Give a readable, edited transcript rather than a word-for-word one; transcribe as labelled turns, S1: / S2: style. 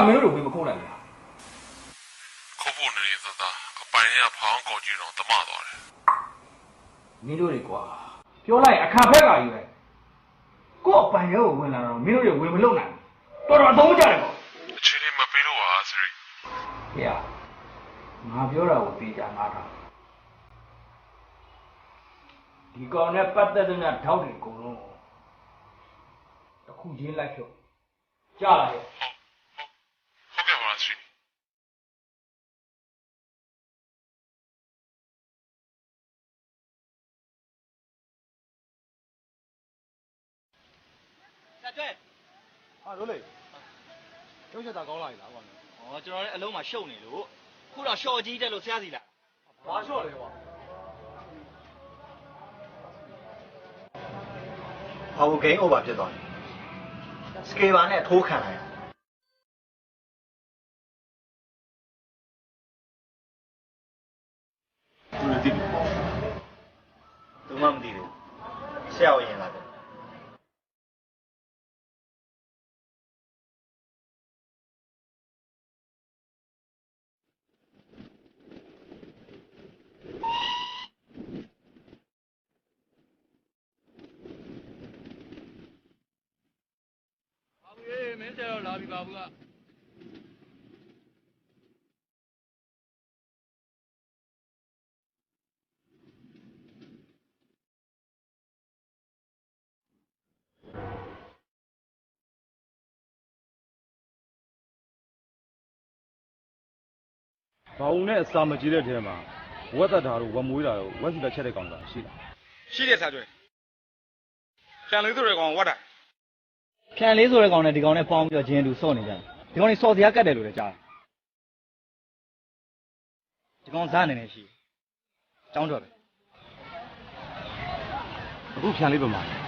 S1: မင်းတို့ဘယ်မခုတ်နိုင်လဲ
S2: ခုတ်ဖို့နေသသာအပိုင်ကဖောင်းကောက်ကြည့်တော့တမသွားတယ်
S1: မင်းတို့တွေကွာပြောလိုက်အခါဖက်ကယူလိုက်ကို့အပိုင်ရဲကိုဝင်လာတော့မင်းတို့တွေဝင်မလုံနိုင်တော်တော်အသုံးမကျတယ်ကွာ
S2: အခြေအနေမပေးလို့ပါစရီ
S1: ဟေ့ငါပြောတာကိုသိကြငါထားဒီကောင်နဲ့ပတ်သက်တဲ့ဓာတ်တွေအကုန်လုံးတစ်ခုချင်းလိုက်ဖြုတ်ကြားလာရဲ့
S2: ဟုတ်ကဲ့ပါစရီ
S3: ကျွဲဟာတို့လေကျုပ်ချက်တာကောင်းလာပြီလားကွာဩကျွန်တော်လည်းအလုံးမှာရှုပ်နေလို့ခုတော့ရှော့ကြီးတက်လို့ဆရာစီလာဘာရှော့လဲကွာဟောဂိမ်းအိုဗာဖြစ်သွားတယ်စကေဘာနဲ့ထိုးခံလိုက်သူလည်းသိတယ်သူမှမသိဘူးဆရာဝင်လာတယ်မင်းဆရာတော့လာပြီပါဘူးက
S4: ဘောင်နဲ့အစာမကြီးတဲ့ထဲမှာဝက်သက်တာတို့ဝက်မွေးတာတို့ဝက်စီလက်ချက်တဲ့ကောင်ကရှိလား
S3: ရှိတယ်ဆရာကျွဲဖြန်လေးဆိုတဲ့ကောင်ဝတ်တာဖြန်လေးဆိုတဲ့ကောင်နဲ့ဒီကောင်နဲ့ပေါင်းပြီးတော့ဂျင်းတူစော့နေကြတယ်ဒီကောင်นี่စော်စရာကတ်တယ်လို့လည်းကြားတယ်ဒီကောင်ဇာတ်နေနေရှိကျောင်းတော်ပဲ
S4: အခုဖြန်လေးပဲမှာ